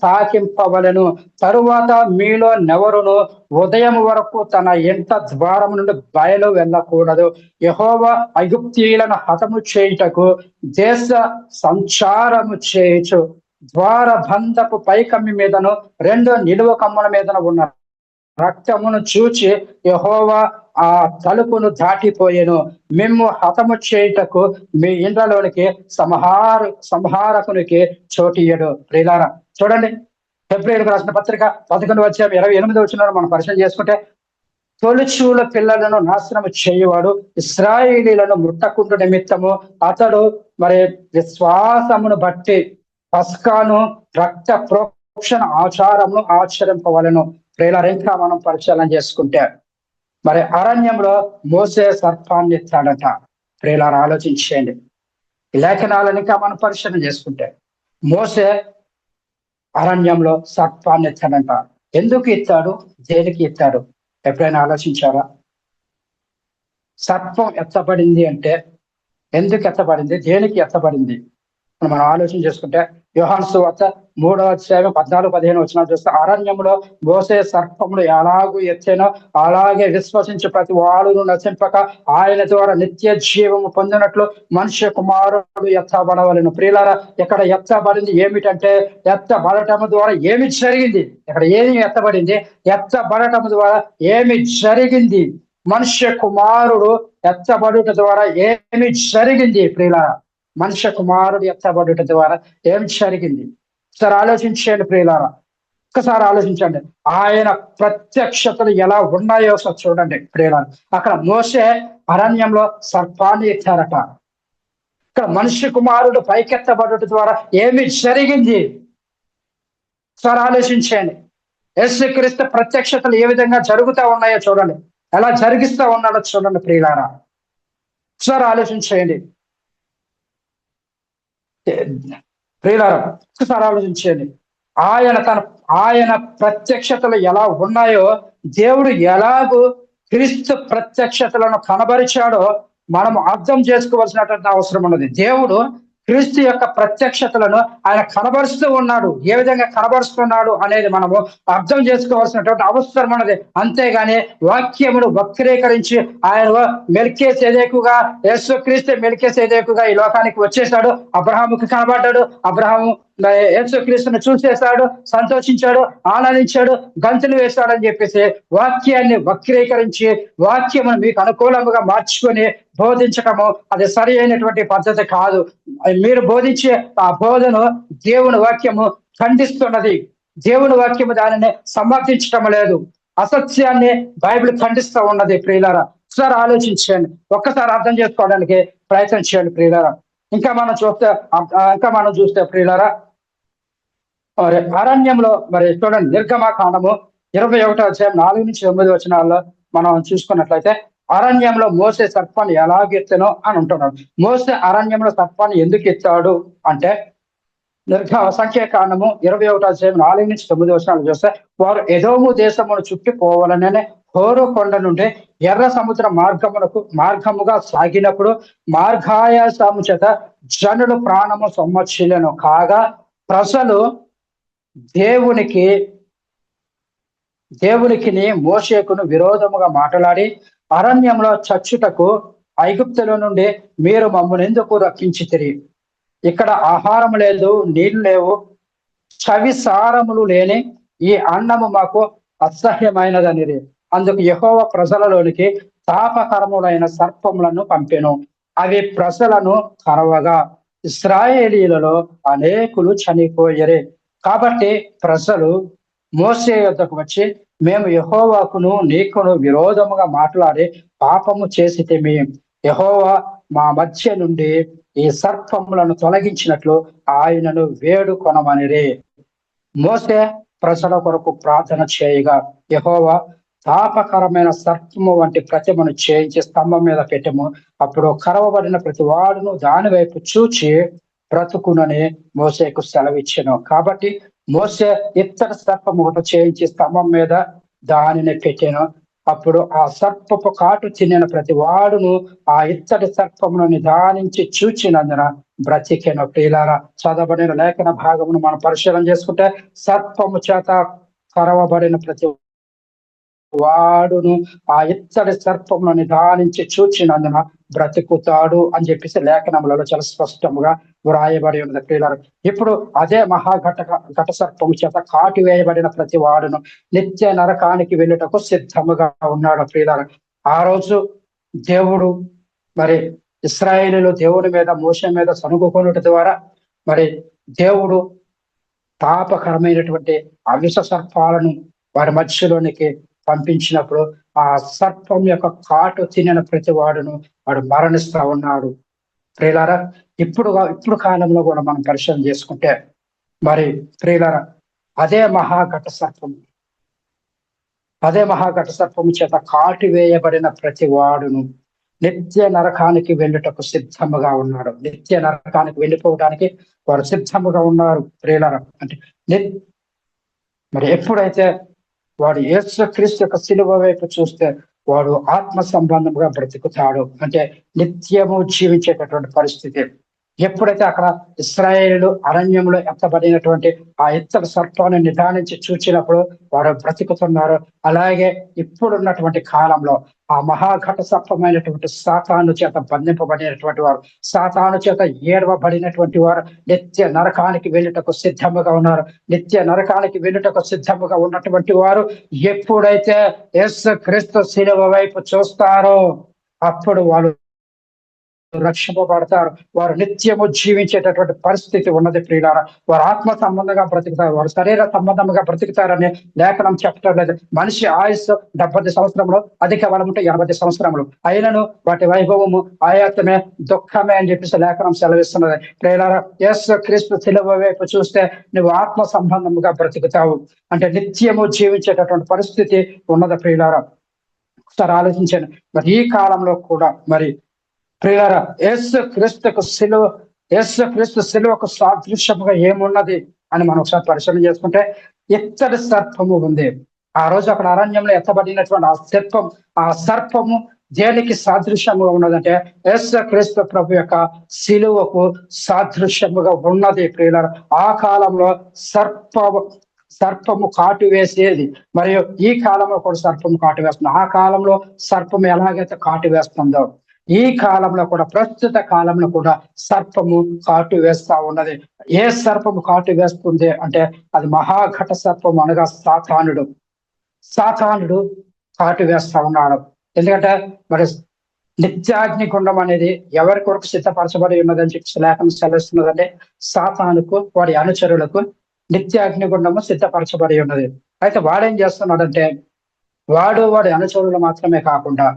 [SPEAKER 1] తాకింపవలను. తరువాత మీలో నెవరును ఉదయం వరకు తన ఇంట ద్వారం నుండి బయలు వెళ్ళకూడదు. యెహోవా ఐగుప్తీయులను హతము చేయుటకు దేశ సంచారము చేయొచ్చు ద్వార బంధపు పైకమ్మి మీదను 2 నిలువ కమ్ముల మీదను ఉన్న రక్తమును చూచి యెహోవా ఆ తలుపును దాటిపోయెను. మేము హతము చేయుటకు మీ ఇండ్లలోనికి సంహారకునికి చోటియ్యడు. ప్రియులారా, చూడండి, ఫిబ్రవరికి రాసిన పత్రిక 11వ అధ్యాయం 28వ వచనాన్ని మనం పరిశీలన చేసుకుంటే, తొలిచూల పిల్లలను నాశనము చేయువాడు ఇశ్రాయేలీలను ముట్టకుండు నిమిత్తము అతడు మరి విశ్వాసమును బట్టి పస్కాను రక్త ప్రోక్షణ ఆచారమును ఆచరింపవలను. ప్రియులారా, ఇంకా మనం పరిశీలన చేసుకుంటే మరి అరణ్యంలో మోసే సర్పాన్ని ఎత్తాడట. ప్రియులారా, ఆలోచించేయండి. ఈ లేఖనాలను ఇంకా మనం పరిశీలన చేసుకుంటే మోసే అరణ్యంలో సర్పాన్ని ఎత్తాడంట. ఎందుకు ఎత్తాడు, దేనికి ఎత్తాడు? ఎప్పుడైనా ఆలోచించారా? సర్పం ఎత్తబడింది అంటే ఎందుకు ఎత్తబడింది, దేనికి ఎత్తబడింది మనం ఆలోచన చేసుకుంటే, యోహాను సువార్త 3వ అధ్యాయం 14-15 వచనాలు చూస్తే, అరణ్యంలో మోసే సర్పములు ఎలాగూ ఎత్తేనో అలాగే విశ్వసించి ప్రతి వాడును నశింపక ఆయన ద్వారా నిత్య జీవము పొందినట్లు మనుష్య కుమారుడు ఎత్తబడవలెను. ప్రియులారా, ఇక్కడ ఎత్తబడింది ఏమిటంటే, ఎత్తబడటం ద్వారా ఏమి జరిగింది? ఇక్కడ ఏమి ఎత్తబడింది? ఎత్తబడటం ద్వారా ఏమి జరిగింది? మనుష్య కుమారుడు ఎత్తబడుట ద్వారా ఏమి జరిగింది? ప్రియులారా, మనుష్య కుమారుడు ఎత్తబడుట ద్వారా ఏం జరిగింది? ఒకసారి ఆలోచించండి ప్రియులారా, ఒక్కసారి ఆలోచించండి. ఆయన ప్రత్యక్షతలు ఎలా ఉన్నాయో ఒకసారి చూడండి ప్రియులారా. అక్కడ మోసే అరణ్యంలో సర్పాన్ని ఎత్తారట. ఇక్కడ మనుష్య కుమారుడు పైకెత్తబడుట ద్వారా ఏమి జరిగింది? ఒకసారి ఆలోచించండి. యేసుక్రీస్తు ప్రత్యక్షతలు ఏ విధంగా జరుగుతూ ఉన్నాయో చూడండి, ఎలా జరిగిస్తూ ఉన్నాడో చూడండి ప్రియులారా. ఒకసారి ఆలోచించేయండి ప్రియులారా, ఒకసారి ఆలోచించండి. ఆయన ప్రత్యక్షతలు ఎలా ఉన్నాయో, దేవుడు ఎలాగూ క్రీస్తు ప్రత్యక్షతలను కనబరిచాడో మనం అర్థం చేసుకోవాల్సినటువంటి అవసరం ఉన్నది. దేవుడు క్రీస్తు యొక్క ప్రత్యక్షతలను ఆయన కనబరుస్తూ ఉన్నాడు. ఏ విధంగా కనబరుస్తున్నాడు అనేది మనము అర్థం చేసుకోవాల్సినటువంటి అవసరం ఉన్నది. అంతేగాని వాక్యమును వక్రీకరించి ఆయన యేసుక్రీస్తు మెల్కీసెదెకుగా ఈ లోకానికి వచ్చేసాడు, అబ్రహాముకి కనబడ్డాడు, అబ్రహాము యేసుక్రీస్తుని చూసేశాడు, సంతోషించాడు, ఆనందించాడు, గంతులు వేశాడని చెప్పేసి వాక్యాన్ని వక్రీకరించి వాక్యమును మీకు అనుకూలంగా మార్చుకొని బోధించటము అది సరి అయినటువంటి పద్ధతి కాదు. మీరు బోధించే ఆ బోధను దేవుని వాక్యము ఖండిస్తున్నది. దేవుని వాక్యము దానిని సమర్థించటం లేదు. అసత్యాన్ని బైబిల్ ఖండిస్తూ ఉన్నది. ప్రియులారా, ఒకసారి ఆలోచించండి, ఒక్కసారి అర్థం చేసుకోవడానికి ప్రయత్నం చేయండి ప్రియులారా. ఇంకా మనం చూస్తే ప్రియులారా, మరి అరణ్యంలో మరి చూడండి, నిర్గమకాండము 21వ అధ్యాయం 4-9 వచనాల్లో మనం చూసుకున్నట్లయితే అరణ్యంలో మోసే సర్పాన్ని ఎలాగెత్తనో అని ఉంటున్నాడు. మోసే అరణ్యంలో సర్పాన్ని ఎందుకు ఎత్తాడు అంటే, సంఖ్యాకాండము 21వ అధ్యాయం 4-9 వచనాలు చూస్తే, వారు ఎదోము దేశమును చుట్టిపోవాలనే హోరు కొండ నుండి ఎర్ర సముద్ర మార్గముగా సాగినప్పుడు మార్గాయాసము చేత జనులు ప్రాణము సొమ్మచిల్లను కాగా ప్రజలు దేవునికి మోషేకును విరోధముగా మాట్లాడి, అరణ్యంలో చచ్చుటకు ఐగుప్తుల నుండి మీరు మమ్మల్ని ఎందుకు రక్షించితిరి? ఇక్కడ ఆహారం లేదు, నీళ్లు లేవు, చవి సారములు లేని ఈ అన్నము మాకు అసహ్యమైనదనిది. అందుకు యెహోవా ప్రజలలోనికి తాపకరములైన సర్పములను పంపెను. అవి ప్రజలను కరవగా ఇశ్రాయేలీలలో అనేకులు చనిపోయరే. కాబట్టి ప్రజలు మోసే యొద్దకు వచ్చి, మేము యెహోవాకును నీకును విరోధముగా మాట్లాడి పాపము చేసితిమి. యెహోవా మా మధ్య నుండి ఈ సర్పములను తొలగించినట్లు ఆయనను వేడుకొనమనిరే. మోసే ప్రజల కొరకు ప్రార్థన చేయగా యెహోవా తాపకరమైన సర్పము వంటి ప్రతిమను చేయించి స్తంభం మీద పెట్టము. అప్పుడు కరవబడిన ప్రతి వాడును దాని వైపు చూచి బ్రతుకునని మోసేకు సెలవిచ్చెను. కాబట్టి మోసే ఇత్తడి సర్పము ఒకటి చేయించి స్తంభం మీద దానిని పెట్టాను. అప్పుడు ఆ సర్పపు కాటు తినిన ప్రతి వాడును ఆ ఇత్తడి సర్పమును నిదానించి చూచినందున బ్రతికెను. ప్రియులారా, చదవబడిన లేఖన భాగమును మనం పరిశీలన చేసుకుంటే, సర్పము చేత కరవబడిన ప్రతి వాడును ఆ ఇత్తడి సర్పమును నిదానించి చూచినందున బ్రతుకుతాడు అని చెప్పేసి లేఖనములలో చాలా స్పష్టముగా వ్రాయబడి ఉన్నది. ప్రియులారా, ఇప్పుడు అదే ఘట సర్పము చేత కాటు వేయబడిన ప్రతి వాడును నిత్య నరకానికి వెళ్ళుటకు సిద్ధముగా ఉన్నాడు. ప్రియులారా, ఆ రోజు దేవుడు మరి ఇశ్రాయేలీయులు దేవుని మీద మోషే మీద సనుగుకొనుట ద్వారా మరి దేవుడు తాపకరమైనటువంటి అవిష సర్పాలను వారి మధ్యలోనికి పంపించినప్పుడు ఆ సర్పం యొక్క కాటు తినిన ప్రతి వాడును వాడు మరణిస్తా ఉన్నాడు. ప్రియులారా, ఇప్పుడు కాలంలో కూడా మనం పరిశీలన చేసుకుంటే మరి ప్రియులారా, అదే మహాఘట సర్పము చేత కాటు వేయబడిన ప్రతి వాడును నిత్య నరకానికి వెళ్ళుటకు సిద్ధముగా ఉన్నాడు. నిత్య నరకానికి వెళ్ళిపోవడానికి వారు సిద్ధముగా ఉన్నారు. ప్రియులారా, అంటే మరి ఎప్పుడైతే వాడు యేసుక్రీస్తు యొక్క శిలువ వైపు చూస్తే వాడు ఆత్మ సంబంధముగా బ్రతుకుతాడు, అంటే నిత్యము జీవించేటటువంటి పరిస్థితి. ఎప్పుడైతే అక్కడ ఇశ్రాయేలు అరణ్యంలో ఎత్తబడినటువంటి ఆ ఇత్తడి సర్పాన్ని నిదానించి చూచినప్పుడు వారు బ్రతుకుతున్నారు. అలాగే ఇప్పుడున్నటువంటి కాలంలో ఆ మహాఘట సర్పమైనటువంటి సాతాను చేత బంధింపబడినటువంటి వారు, సాతాను చేత ఏడవబడినటువంటి వారు నిత్య నరకానికి వెళ్ళుటకు సిద్ధముగా ఉన్నారు. నిత్య నరకానికి వెళ్ళుటకు సిద్ధముగా ఉన్నటువంటి వారు ఎప్పుడైతే యేసుక్రీస్తు శిలువ వైపు చూస్తారో అప్పుడు వాళ్ళు రక్షింపబడతారు. వారు నిత్యము జీవించేటటువంటి పరిస్థితి ఉన్నది. ప్రియులారా, వారు ఆత్మ సంబంధంగా బ్రతుకుతారు, వారు శరీర సంబంధంగా బ్రతుకుతారని లేఖనం చెప్పడం లేదు. మనిషి ఆయుస్సు 70 సంవత్సరములు, అధిక బలం ఉంటే 80 సంవత్సరములు, అయినను వాటి వైభవము ఆయాతమే, దుఃఖమే అని చెప్పేసి లేఖనం సెలవిస్తున్నది. ప్రియులారా, యేసుక్రీస్తు శిలువ వైపు చూస్తే నువ్వు ఆత్మ సంబంధముగా బ్రతుకుతావు, అంటే నిత్యము జీవించేటటువంటి పరిస్థితి ఉన్నది. ప్రియులారా, ఒకసారి ఆలోచించండి. మరి ఈ కాలంలో కూడా మరి ప్రియులారా, యేసుక్రీస్తు శిలువకు సాదృశ్యముగా ఏమున్నది అని మనం ఒకసారి పరిశీలన చేసుకుంటే, ఇత్తడి సర్పము ఉంది. ఆ రోజు అక్కడ అరణ్యంలో ఎత్తబడినటువంటి ఆ సర్పము దేనికి సాదృశ్యముగా ఉన్నదంటే యేసుక్రీస్తు ప్రభు యొక్క శిలువకు సాదృశ్యముగా ఉన్నది. ప్రియులారా, ఆ కాలంలో సర్పము కాటు వేసేది, మరియు ఈ కాలంలో కూడా సర్పము కాటు వేస్తుంది. ఆ కాలంలో సర్పము ఎలాగైతే కాటు వేస్తుందో ఈ కాలంలో కూడా, ప్రస్తుత కాలంలో కూడా సర్పము కాటు వేస్తా ఉన్నది. ఏ సర్పము కాటు వేస్తుంది అంటే అది మహాఘట సర్పం అనగా సాతానుడు. సాతానుడు కాటు వేస్తా ఉన్నాడు. ఎందుకంటే మరి నిత్యాగ్ని గుండం అనేది ఎవరి కొరకు సిద్ధపరచబడి ఉన్నదని చెప్పి లేఖనం సెలవిస్తున్నదంటే సాతానుకు, వాడి అనుచరులకు నిత్యాగ్ని గుండము సిద్ధపరచబడి ఉన్నది. అయితే వాడేం చేస్తున్నాడంటే వాడి అనుచరులు మాత్రమే కాకుండా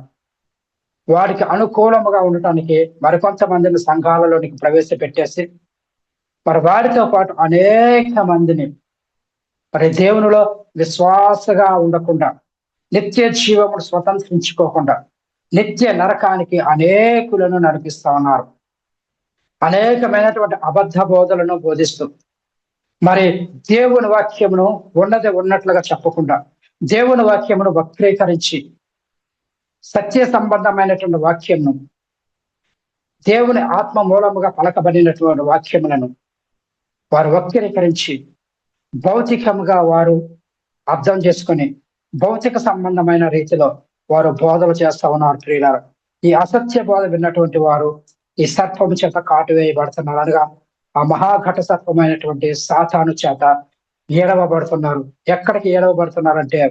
[SPEAKER 1] వాడికి అనుకూలముగా ఉండటానికి మరికొంతమందిని సంఘాలలోనికి ప్రవేశపెట్టేసి మరి వారితో పాటు అనేక మందిని మరి దేవునిలో విశ్వాసగా ఉండకుండా, నిత్య జీవమును స్వతంత్రించుకోకుండా నిత్య నరకానికి అనేకులను నడిపిస్తా ఉన్నారు. అనేకమైనటువంటి అబద్ధ బోధలను బోధిస్తూ మరి దేవుని వాక్యమును ఉన్నది ఉన్నట్లుగా చెప్పకుండా, దేవుని వాక్యమును వక్రీకరించి సత్య సంబంధమైనటువంటి వాక్యమును, దేవుని ఆత్మ మూలముగా పలకబడినటువంటి వాక్యములను వారు వక్రీకరించి భౌతికముగా వారు అర్థం చేసుకొని భౌతిక సంబంధమైన రీతిలో వారు బోధలు చేస్తా ఉన్నారు. ప్రియులారా, ఈ అసత్య బోధ విన్నటువంటి వారు ఈ సర్పము చేత కాటు వేయబడుతున్నారు. అనగా ఆ మహాఘట సర్పమైనటువంటి సాతాను చేత ఏడవబడుతున్నారు. ఎక్కడికి ఏడవబడుతున్నారంటే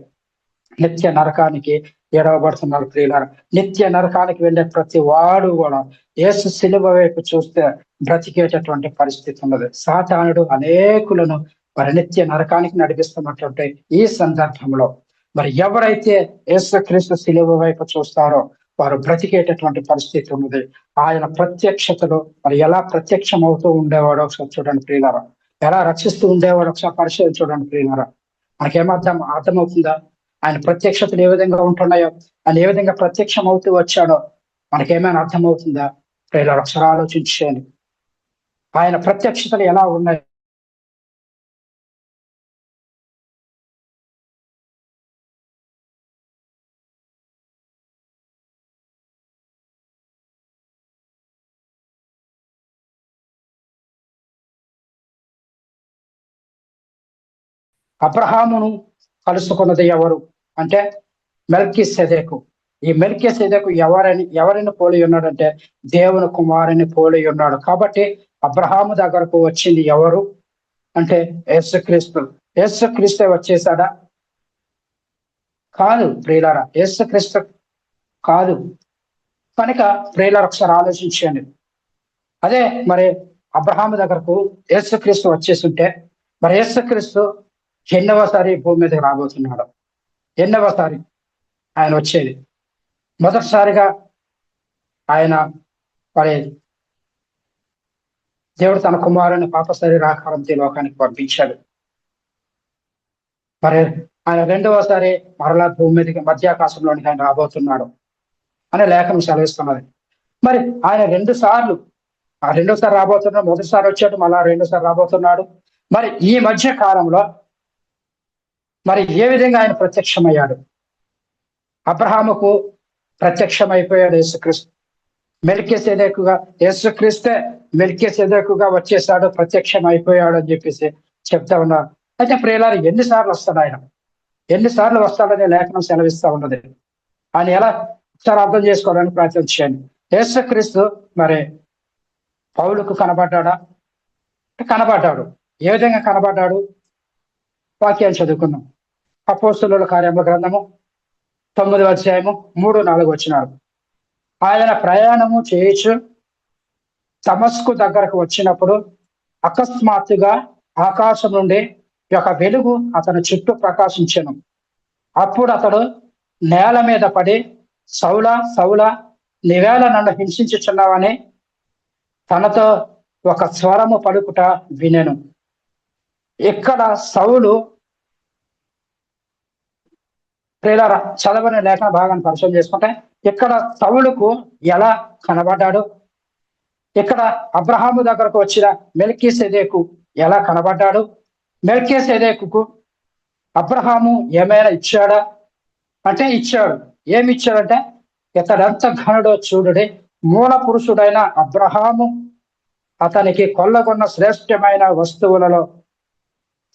[SPEAKER 1] నిత్య నరకానికి ఏడవబడుతున్నారు. ప్రియులారా, నిత్య నరకానికి వెళ్ళే ప్రతి వాడు కూడా యేసు శిలువ వైపు చూస్తే బ్రతికేటటువంటి పరిస్థితి ఉన్నది. సాతానుడు అనేకులను మరి నిత్య నరకానికి నడిపిస్తున్నటువంటి ఈ సందర్భంలో మరి ఎవరైతే యేసుక్రీస్తు శిలువ వైపు చూస్తారో వారు బ్రతికేటటువంటి పరిస్థితి ఉన్నది. ఆయన ప్రత్యక్షతలో మరి ఎలా ప్రత్యక్షం అవుతూ ఉండేవాడో ఒకసారి చూడండి ప్రియులారా, ఎలా రక్షిస్తూ ఉండేవాడు ఒకసారి పరిశీలన చూడండి ప్రియులారా. అర్థమవుతుందా? ఆయన ప్రత్యక్షతలు ఏ విధంగా ఉంటున్నాయో, ఆయన ఏ విధంగా ప్రత్యక్షం అవుతూ వచ్చాడో మనకేమైనా అర్థమవుతుందా? ప్రియులారా, ఒకసారి ఆలోచించేయండి. ఆయన ప్రత్యక్షతలు ఎలా ఉన్నాయి? అబ్రహామును కలుసుకున్నది ఎవరు అంటే మెల్కీసెదెకు. ఈ మెల్కీసెదెకు ఎవరిని పోలి ఉన్నాడంటే దేవుని కుమారుని పోలి ఉన్నాడు. కాబట్టి అబ్రహాము దగ్గరకు వచ్చింది ఎవరు అంటే యేసుక్రీస్తు. యేసుక్రీస్తే వచ్చేసాడా? కాదు ప్రియులారా, యేసుక్రీస్తు కాదు. కనుక ప్రియులారా ఒకసారి ఆలోచించండి. అదే మరి అబ్రహాము దగ్గరకు యేసుక్రీస్తు వచ్చేస్తుంటే మరి యేసుక్రీస్తు ఎన్నవసారి భూమి మీదకి రాబోతున్నాడు? ఎన్నవసారి ఆయన వచ్చేది? మొదటిసారిగా ఆయన మరి దేవుడు తన కుమారుని పాప శరీరాకారంతో లోకానికి పంపించాడు. మరి ఆయన రెండవసారి మరలా భూమి మీదకి మధ్యాకాశంలోనికి ఆయన రాబోతున్నాడు అని లేఖనం సెలవిస్తున్నది. మరి ఆయన రెండోసారి రాబోతున్నాడు. మొదటిసారి వచ్చాడు, మళ్ళా రెండోసారి రాబోతున్నాడు. మరి ఈ మధ్య కాలంలో మరి ఏ విధంగా ఆయన ప్రత్యక్షమయ్యాడు? అబ్రహాముకు ప్రత్యక్షమైపోయాడు యేసుక్రీస్తు. మెల్కీసెదెకుగా యేసుక్రీస్తే మెల్కీసెదెకుగా వచ్చేసాడు, ప్రత్యక్షం అయిపోయాడు అని చెప్పేసి చెప్తా ఉన్నారు. అయితే ప్రియులారా, ఎన్నిసార్లు వస్తాడు ఆయన? ఎన్నిసార్లు వస్తాడనే లేఖనం సెలవిస్తా ఉన్నది. ఆయన ఎలా ఒకసారి అర్థం చేసుకోవడానికి ప్రయత్నం చేయండి. యేసుక్రీస్తు మరి పౌలుకు కనబడ్డాడా? కనబడ్డాడు. ఏ విధంగా కనబడ్డాడు? వాక్యాలు చదువుకున్నాం. అపోస్తలుల కార్యముల గ్రంథము 9వ అధ్యాయము 3-4 వచనాలు. ఆయన ప్రయాణము చేయొచ్చు దమస్కు దగ్గరకు వచ్చినప్పుడు అకస్మాత్తుగా ఆకాశం నుండి ఒక వెలుగు అతని చుట్టూ ప్రకాశించెను. అప్పుడు అతడు నేల మీద పడి, సౌలా సౌలా, నీవేళ నన్ను హింసించుచున్నావని తనతో ఒక స్వరము పలుకుట వినెను. ఇక్కడ సౌలు, ప్రియులారా చదవని లేఖన భాగాన్ని పరిశీలన చేసుకుంటే ఇక్కడ సౌలుకు ఎలా కనబడ్డాడు? ఇక్కడ అబ్రహాము దగ్గరకు వచ్చిన మెల్కీసెదెకు ఎలా కనబడ్డాడు? మెల్కీసెదెకుకు అబ్రహాము ఏమైనా ఇచ్చాడా అంటే ఇచ్చాడు. ఏమి ఇచ్చాడంటే ఇతడంత ఘనుడో చూడుడి, మూల పురుషుడైన అబ్రహాము అతనికి కొల్లగొన్న శ్రేష్టమైన వస్తువులలో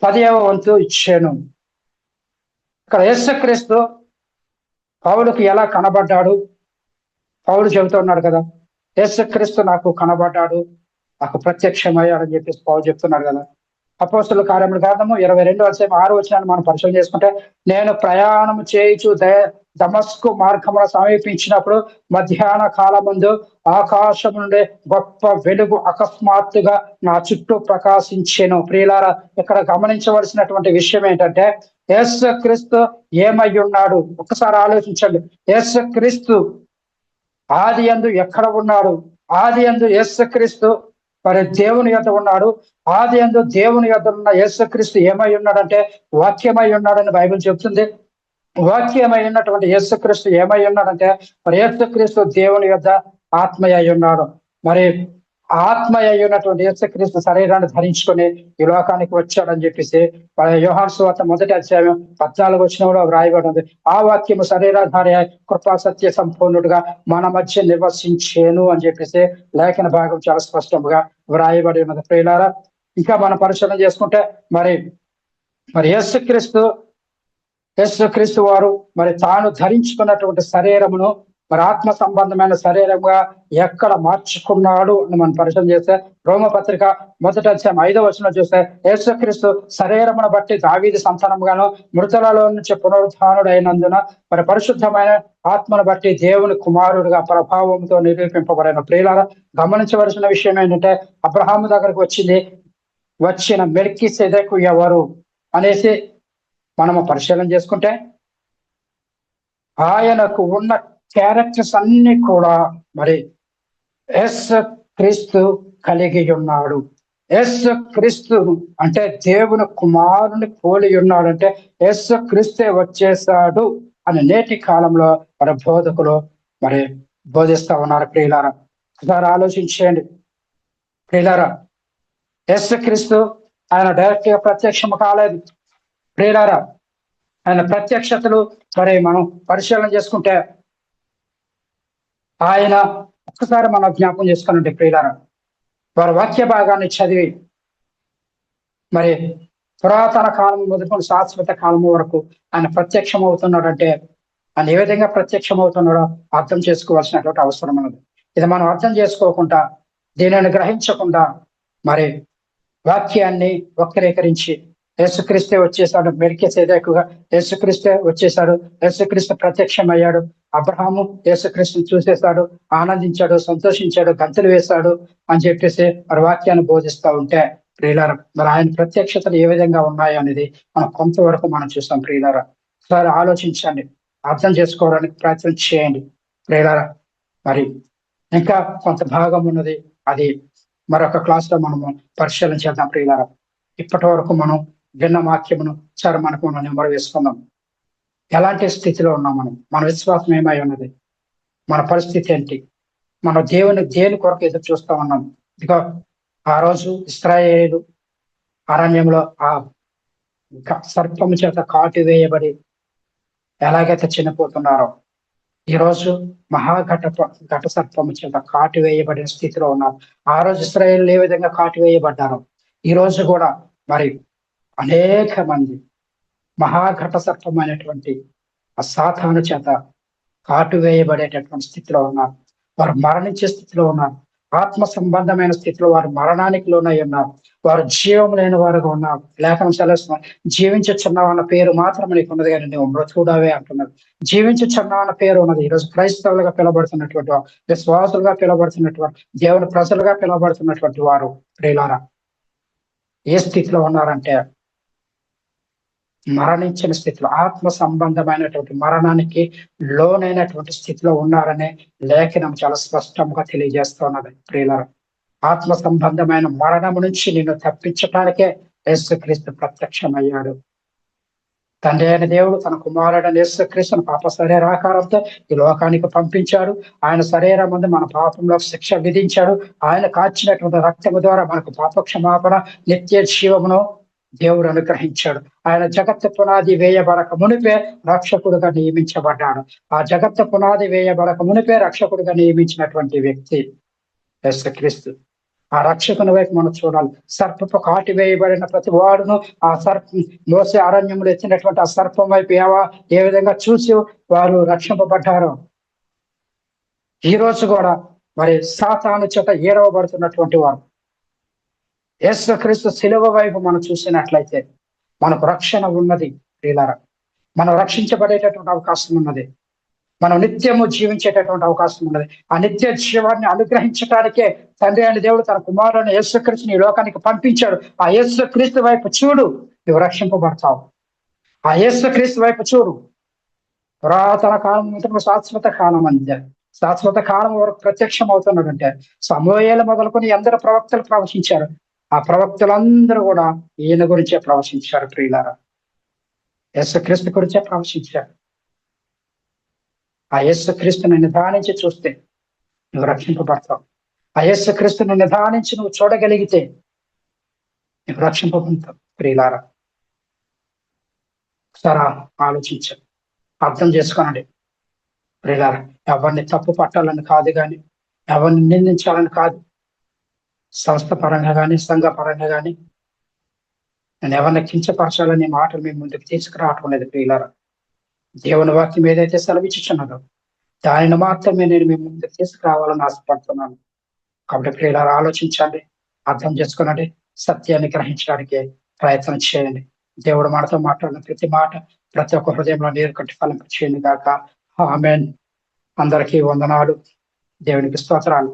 [SPEAKER 1] 10వ వంతు ఇచ్చాను. ఇక్కడ యేసుక్రీస్తు పౌలుకు ఎలా కనబడ్డాడు? పౌలు చెబుతూ ఉన్నాడు కదా, యేసుక్రీస్తు నాకు కనబడ్డాడు, నాకు ప్రత్యక్షమయ్యాడు అని చెప్పేసి పౌలు చెప్తున్నాడు కదా. అపోస్తుల కార్యముల గ్రంథము 22 అధ్యాయం 6 వచనాన్ని మనం పరిశీలన చేసుకుంటే, నేను ప్రయాణం చేయుచు దమస్కు మార్గమున సమీపించినప్పుడు మధ్యాహ్న కాలం ముందు ఆకాశం నుండి గొప్ప వెలుగు అకస్మాత్తుగా నా చుట్టూ ప్రకాశించెను. ప్రియులారా, ఇక్కడ గమనించవలసినటువంటి విషయం ఏంటంటే, యేసుక్రీస్తు ఏమై ఉన్నాడు ఒకసారి ఆలోచించండి. యేసుక్రీస్తు ఆది యందు ఎక్కడ ఉన్నాడు? ఆది యందు యేసుక్రీస్తు మరి దేవుని యొద్ద ఉన్నాడు. ఆది యందు దేవుని యొద్ద ఉన్న యేసుక్రీస్తు ఏమై ఉన్నాడంటే వాక్యమై ఉన్నాడని బైబిల్ చెబుతుంది. వాక్యమై ఉన్నటువంటి యేసుక్రీస్తు ఏమై ఉన్నాడంటే, మరి యేసుక్రీస్తు దేవుని యొద్ద ఆత్మయ్య అయి ఉన్నాడు. మరి ఆత్మయ్య అయి ఉన్నటువంటి యేసుక్రీస్తు శరీరాన్ని ధరించుకొని ఈ లోకానికి వచ్చాడని చెప్పేసి యోహాను సువార్త 1 అధ్యాయం 14 వచనంలో వ్రాయబడి ఉంది. ఆ వాక్యము శరీరధారి కృపా సత్య సంపూర్ణుడుగా మన మధ్య నివసించేను అని చెప్పేసి లేఖన భాగం చాలా స్పష్టంగా వ్రాయబడి ఉన్నది. ప్రియులారా, ఇంకా మనం పరిశీలన చేసుకుంటే మరి యేసుక్రీస్తు వారు మరి తాను ధరించుకున్నటువంటి శరీరమును మరి ఆత్మ సంబంధమైన శరీరంగా ఎక్కడ మార్చుకున్నాడు అని మనం పరిశీలన చేస్తే, రోమపత్రిక 1 అధ్యాయం 5 వచనం చూస్తే, యేసుక్రీస్తు శరీరమును బట్టి దావీదు సంతానంగాను మృతులలో నుంచి పునరుత్థానుడైనందున మరి పరిశుద్ధమైన ఆత్మను బట్టి దేవుని కుమారుడిగా ప్రభావంతో నిరూపింపబడిన. ప్రియులారా, గమనించవలసిన విషయం ఏంటంటే, అబ్రహాము దగ్గరకు వచ్చిన మెల్కీసెదెకు ఎవరు అనేసి మనము పరిశీలన చేసుకుంటే, ఆయనకు ఉన్న క్యారెక్టర్స్ అన్ని కూడా మరి యేసుక్రీస్తు కలిగి ఉన్నాడు. యేసుక్రీస్తు అంటే దేవుని కుమారుని పోలి ఉన్నాడంటే యేసుక్రీస్తే వచ్చేసాడు అని నేటి కాలంలో మరి బోధకులు మరి బోధిస్తా ఉన్నారు. ప్రియులారా, ఒకసారి ఆలోచించేయండి. ప్రియులారా, యేసుక్రీస్తు ఆయన డైరెక్ట్ గా ప్రత్యక్షము కాలేదు. ప్రియులారా, ఆయన ప్రత్యక్షతలు మరి మనం పరిశీలన చేసుకుంటే, ఆయన ఒక్కసారి మనం జ్ఞాపకం చేసుకున్నట్టు ప్రియులారా, వారి వాక్య భాగాన్ని చదివి మరి పురాతన కాలం మొదలుకొని శాశ్వత కాలం వరకు ఆయన ప్రత్యక్షం అవుతున్నాడంటే ఆయన ఏ విధంగా ప్రత్యక్షం అవుతున్నాడో అర్థం చేసుకోవాల్సినటువంటి అవసరం ఉన్నది. ఇది మనం అర్థం చేసుకోకుండా, దీనిని గ్రహించకుండా మరి వాక్యాన్ని వక్రీకరించి యేసుక్రీస్తే వచ్చేసాడు, మెల్కీసెదెకుగా యేసుక్రీస్తే వచ్చేసాడు, యేసుక్రీస్తు ప్రత్యక్షమయ్యాడు, అబ్రహాము యేసుక్రీస్తుని చూసేశాడు, ఆనందించాడు, సంతోషించాడు, గంతులు వేశాడు అని చెప్పేసి మరి వాక్యాన్ని బోధిస్తూ ఉంటే, ప్రియులారా, మరి ఆయన ప్రత్యక్షతలు ఏ విధంగా ఉన్నాయి అనేది మనం కొంతవరకు మనం చూస్తాం. ప్రియులారా, ఒకసారి ఆలోచించండి, అర్థం చేసుకోవడానికి ప్రయత్నం చేయండి. ప్రియులారా, మరి ఇంకా కొంత భాగం ఉన్నది, అది మరొక క్లాస్ లో మనము పరిశీలన చేద్దాం. ప్రియులారా, ఇప్పటి వరకు మనం విన్న వాక్యమును సరే మనకు మనం నెంబర్ వేసుకుందాం. ఎలాంటి స్థితిలో ఉన్నాం మన విశ్వాసం ఏమై ఉన్నది, మన పరిస్థితి ఏంటి, మన దేని కొరకు ఎదురు చూస్తా ఉన్నాం. ఇక ఆ రోజు ఇశ్రాయేలు అరణ్యంలో ఆ సర్పము చేత కాటు వేయబడి ఎలాగైతే చనిపోతున్నారో, ఈరోజు ఘట సర్పము చేత కాటు వేయబడిన స్థితిలో ఉన్నారు. ఆ రోజు ఇశ్రాయేలు ఏ విధంగా కాటు వేయబడ్డారో, ఈ రోజు కూడా మరి అనేక మంది మహాఘట సర్పమైనటువంటి ఆ సాతాను చేత కాటు వేయబడేటటువంటి స్థితిలో ఉన్నారు. వారు మరణించే స్థితిలో ఉన్నారు. ఆత్మ సంబంధమైన స్థితిలో వారు మరణానికి లోనై ఉన్నారు. వారు జీవం లేని వారుగా ఉన్నారు. లేఖనం సెలవుస్తున్నారు, జీవించుచున్నావన్న పేరు మాత్రం నీకు ఉన్నది కానీ నువ్వు మృతుడవే అంటున్నారు. జీవించుచున్నావన్న పేరు ఉన్నది. ఈరోజు క్రైస్తవులుగా పిలవబడుతున్నటువంటి వారు, విశ్వాసులుగా పిలవబడుతున్నటువంటి దేవుని ప్రజలుగా పిలవబడుతున్నటువంటి వారు ప్రియులారా ఏ స్థితిలో ఉన్నారంటే, మరణించిన స్థితిలో, ఆత్మ సంబంధమైనటువంటి మరణానికి లోనైనటువంటి స్థితిలో ఉన్నారనే లేఖనం చాలా స్పష్టంగా తెలియజేస్తున్నది. ప్రియులారా, ఆత్మ సంబంధమైన మరణం నుంచి నిన్ను తప్పించడానికే యేసుక్రీస్తు ప్రత్యక్షమయ్యాడు. తండ్రి అయిన దేవుడు తన కుమారుడైన యేసుక్రీస్తును పాప శరీరాకారంతో ఈ లోకానికి పంపించాడు. ఆయన శరీరం ముందు మన పాపంలో శిక్ష విధించాడు. ఆయన కాచినటువంటి రక్తము ద్వారా మనకు పాప క్షమాపణ, నిత్య జీవమును దేవుడు అనుగ్రహించాడు. ఆయన జగత్తు పునాది వేయబడక మునిపే రక్షకుడుగా నియమించబడ్డాడు. ఆ జగత్తు పునాది వేయబడక మునిపే రక్షకుడుగా నియమించినటువంటి వ్యక్తి యేసుక్రీస్తు. ఆ రక్షకుని వైపు మనం చూడాలి. సర్పపు కాటి వేయబడిన ప్రతి వాడును ఆ మోసే అరణ్యంలో ఎత్తినటువంటి ఆ సర్పం వైపు ఏ విధంగా చూసి వారు రక్షింపబడ్డారో, ఈ రోజు కూడా మరి సాతాను చేత ఏడవబడుతున్నటువంటి వారు యేసుక్రీస్తు శిలువ వైపు మనం చూసినట్లయితే మనకు రక్షణ ఉన్నది ప్రియులారా. మనం రక్షించబడేటటువంటి అవకాశం ఉన్నది. మనం నిత్యము జీవించేటటువంటి అవకాశం ఉన్నది. ఆ నిత్య జీవాన్ని అనుగ్రహించడానికే తండ్రి అయిన దేవుడు తన కుమారుని యేసుక్రీస్తుని ఈ లోకానికి పంపించాడు. ఆ యేసుక్రీస్తు వైపు చూడు, నువ్వు రక్షింపబడతావు. ఆ యేసుక్రీస్తు వైపు చూడు. పురాతన కాలం నుంచి శాశ్వత కాలం అంతే. శాశ్వత కాలం వరకు ప్రత్యక్షం అవుతున్నాడంటే సమూయేలు మొదలుకొని ఎందరు ప్రవక్తలు ప్రవచించారు. ఆ ప్రవక్తలందరూ కూడా ఈయన గురించే ప్రవచించారు ప్రియులారా. యేసుక్రీస్తు గురించే ప్రవచించారు. ఆ యేసుక్రీస్తుని నిదానించి చూస్తే నువ్వు రక్షింపబడతావు. ఆ యేసుక్రీస్తుని నిదానించి నువ్వు చూడగలిగితే నువ్వు రక్షింపబడతావు ప్రియులారా. సరా ఆలోచించండి, అర్థం చేసుకోనండి ప్రియులారా. ఎవరిని తప్పు పట్టాలని కాదు, కానీ ఎవరిని నిందించాలని కాదు. సంస్థ పరంగా కానీ సంఘ పరంగా కానీ నేను ఎవరిని కించపరచాలని మాటలు మీ ముందుకు తీసుకురావటం లేదు ప్రియులారా. దేవుని వాక్యం ఏదైతే సెలవిచ్చుచున్నదో దానిని మాత్రమే నేను మీ ముందుకు తీసుకురావాలని ఆశపడుతున్నాను. కాబట్టి ప్రియులారా ఆలోచించండి, అర్థం చేసుకునండి, సత్యాన్ని గ్రహించడానికి ప్రయత్నం చేయండి. దేవుడు మనతో మాట్లాడిన ప్రతి మాట ప్రతి ఒక్క హృదయంలో నీరు కట్టి ఫలింప చేయండి గాక. ఆమేన్. అందరికీ వందనాలు. దేవునికి స్తోత్రాలు.